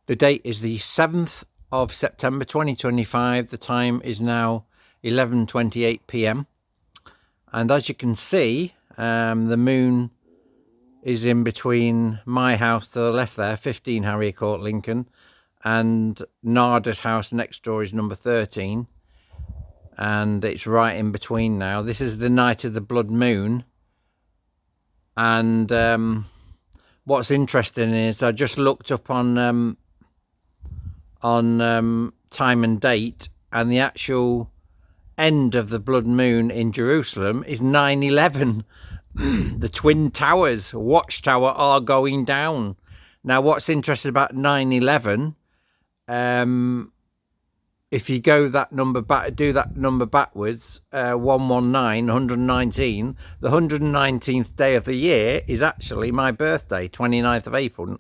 The date is the 7th of September 2025. The time is now 11:28 p.m. And as you can see, the moon is in between my house to the left there, 15 Harrir Court, Lincoln, and Nada's house next door is number 13. And it's right in between now. This is the night of the blood moon. And what's interesting is I just looked up on time and date, and the actual end of the blood moon in Jerusalem is 9/11. The Twin Towers, Watchtower, are going down. Now, what's interesting about 9/11, if you go that number back, do that number backwards, 119, 119, the 119th day of the year is actually my birthday, 29th of April,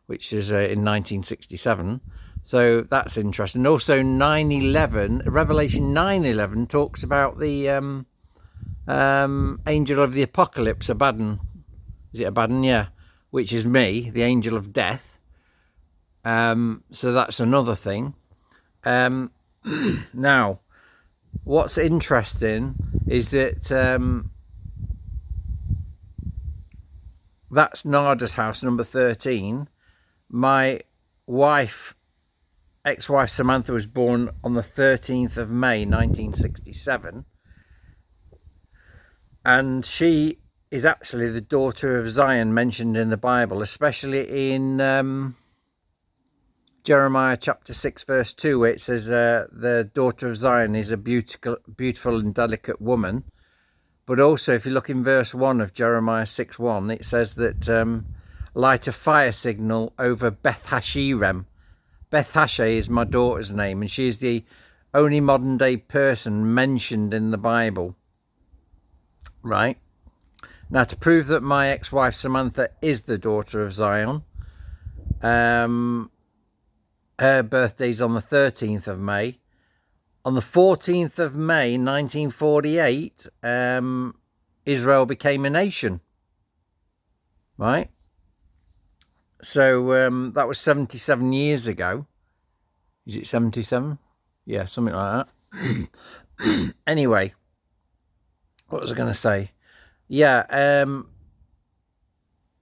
which is in 1967. So that's interesting. Also, 9/11, Revelation 9/11 talks about the angel of the apocalypse, Abaddon. Is it Abaddon? Yeah, which is me, the angel of death. So that's another thing. Now, what's interesting is that that's Nada's house, number 13. My wife, ex-wife Samantha, was born on the 13th of May 1967, and she is actually the daughter of Zion mentioned in the Bible, especially in Jeremiah chapter 6 verse 2, where it says the daughter of Zion is a beautiful and delicate woman. But also, if you look in verse 1 of Jeremiah 6:1, it says that light a fire signal over Beth Hashirem. Beth Hashe is my daughter's name, and she is the only modern day person mentioned in the Bible. Right? Now, to prove that my ex-wife Samantha is the daughter of Zion, her birthday's on the 13th of May. On the 14th of May 1948, Israel became a nation. Right? So that was 77 years ago. Is it 77? Yeah, something like that. Anyway, what was I going to say? Yeah,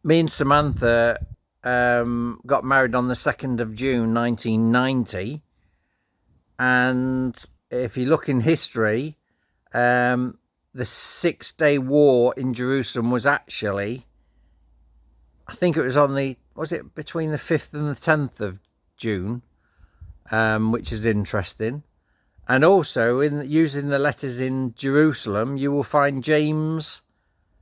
me and Samantha got married on the 2nd of June 1990. And if you look in history, the 6-day war in Jerusalem was actually, I think it was was it between the 5th and the 10th of June, which is interesting. And also, using the letters in Jerusalem, you will find James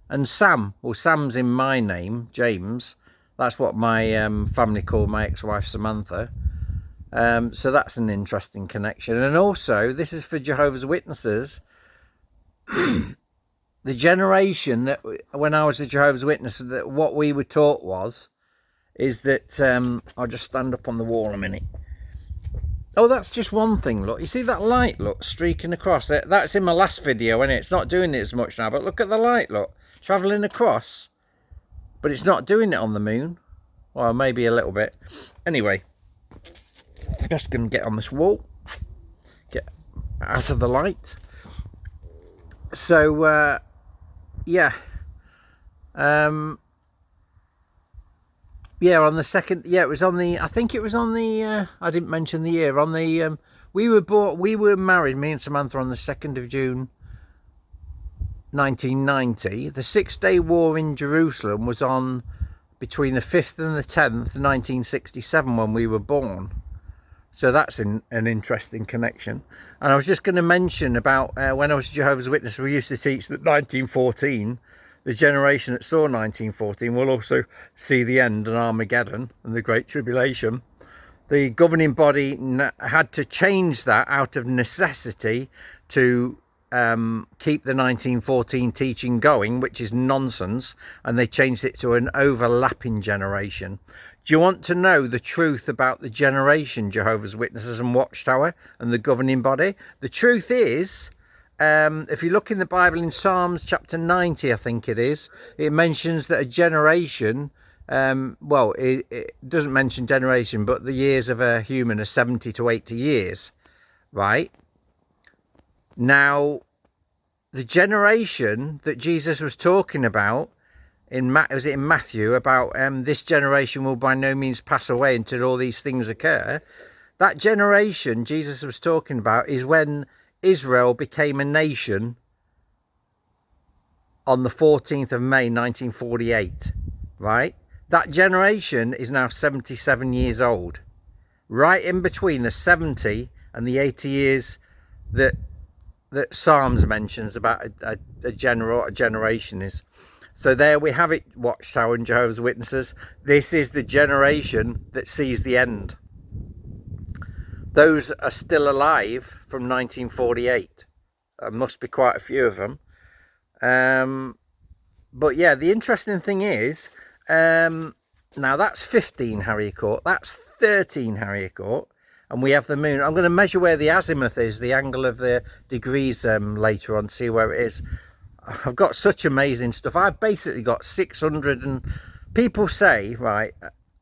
and Sam. Well, Sam's in my name, James. That's what my family called my ex-wife Samantha. So that's an interesting connection. And also, this is for Jehovah's Witnesses. The generation that, when I was a Jehovah's Witness, that what we were taught is that, I'll just stand up on the wall a minute. Oh, that's just one thing, look. You see that light, look, streaking across? That's in my last video, isn't it? It's not doing it as much now, but look at the light, look. Travelling across. But it's not doing it on the moon. Well, maybe a little bit. Anyway, I'm just going to get on this wall. Get out of the light. So, yeah. Yeah, on the 2nd, yeah, it was on the, I think it was on the, I didn't mention the year, on the, we were married, me and Samantha, on the 2nd of June 1990. The 6-day war in Jerusalem was on between the 5th and the 10th, 1967, when we were born. So that's an interesting connection. And I was just going to mention about when I was a Jehovah's Witness, we used to teach that 1914, the generation that saw 1914 will also see the end and Armageddon and the Great Tribulation. The governing body had to change that out of necessity to keep the 1914 teaching going, which is nonsense, and they changed it to an overlapping generation. Do you want to know the truth about the generation, Jehovah's Witnesses and Watchtower and the governing body? The truth is, if you look in the Bible in Psalms chapter 90, I think it is, it mentions that a generation well, it doesn't mention generation, but the years of a human are 70 to 80 years, right? Now, the generation that Jesus was talking about was it in Matthew about this generation will by no means pass away until all these things occur. That generation Jesus was talking about is when Israel became a nation on the 14th of May 1948, right? That generation is now 77 years old, right in between the 70 and the 80 years that Psalms mentions about a generation is. So there we have it, Watchtower and Jehovah's Witnesses. This is the generation that sees the end. Those are still alive from 1948. There must be quite a few of them. But yeah, the interesting thing is, now that's 15 Harrier Court, that's 13 Harrier Court, and we have the moon. I'm going to measure where the azimuth is, the angle of the degrees later on, see where it is. I've got such amazing stuff. I've basically got 600, and people say, right,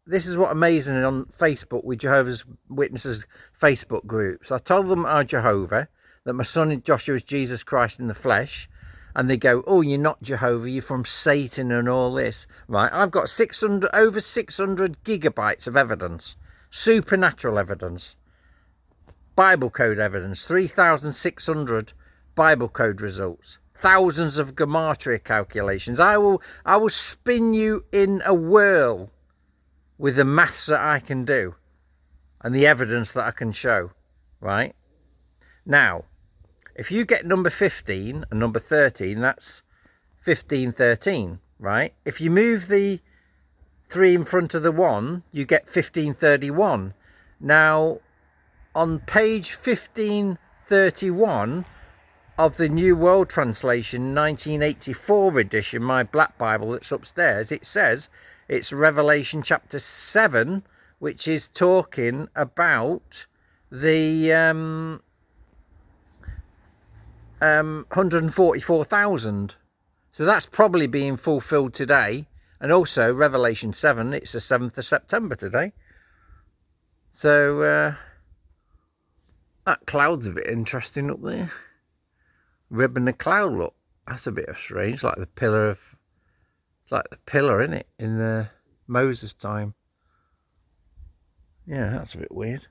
this is what amazing on Facebook with Jehovah's Witnesses Facebook groups. I told them I'm Jehovah, that my son Joshua is Jesus Christ in the flesh, and they go, oh, you're not Jehovah, you're from Satan and all this. Right, I've got over 600 gigabytes of evidence, supernatural evidence, Bible code evidence, 3,600 Bible code results, thousands of gematria calculations. I will spin you in a whirl with the maths that I can do and the evidence that I can show, right? Now, if you get number 15 and number 13, that's 1513, right? If you move the 3 in front of the 1, you get 1531. Now, on page 1531 of the New World Translation 1984 edition, my black Bible that's upstairs, it says it's Revelation chapter 7, which is talking about the 144,000. So that's probably being fulfilled today. And also Revelation 7, it's the 7th of September today. So that cloud's a bit interesting up there. Ribbon the cloud, look. That's a bit of strange, like the pillar of, it's like the pillar, isn't it, in the Moses time. Yeah, that's a bit weird.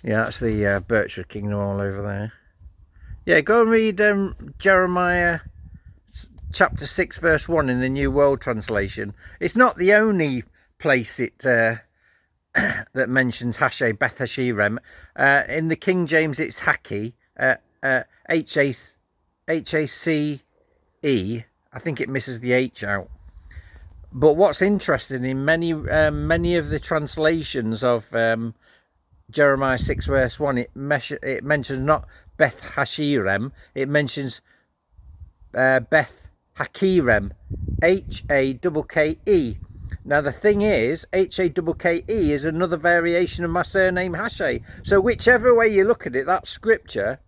Yeah, that's the Berkshire Kingdom all over there. Yeah, go and read Jeremiah chapter 6 verse 1 in the New World Translation. It's not the only place it that mentions Hashay, Beth Hashirem. In the King James it's Haki, H-A-C-E. I think it misses the H out. But what's interesting in many of the translations of Jeremiah 6 verse 1, it mentions not Beth Hashirem, it mentions Beth Hakirem, H-A-K-K-E. Now the thing is, H-A-K-K-E is another variation of my surname Hashay. So whichever way you look at it, that scripture,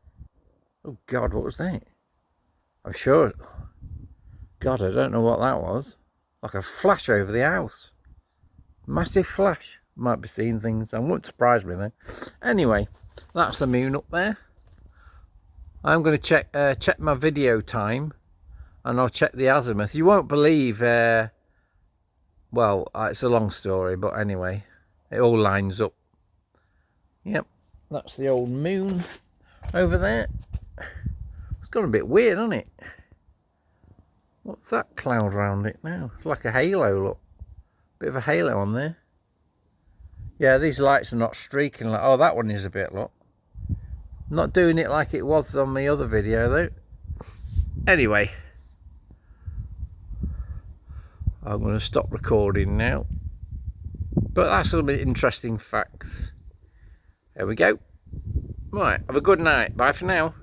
oh God, what was that? I'm sure, God, I don't know what that was. Like a flash over the house. Massive flash. Might be seeing things. I wouldn't surprise me though. Anyway, that's the moon up there. I'm going to check my video time, and I'll check the azimuth. You won't believe. Well, it's a long story, but anyway, it all lines up. Yep, that's the old moon over there. It's gone a bit weird, hasn't it? What's that cloud around it now? It's like a halo, look. Bit of a halo on there. Yeah, these lights are not streaking like... Oh, that one is a bit, look. Not doing it like it was on the other video, though. Anyway. I'm going to stop recording now. But that's a bit interesting facts. There we go. Right, have a good night. Bye for now.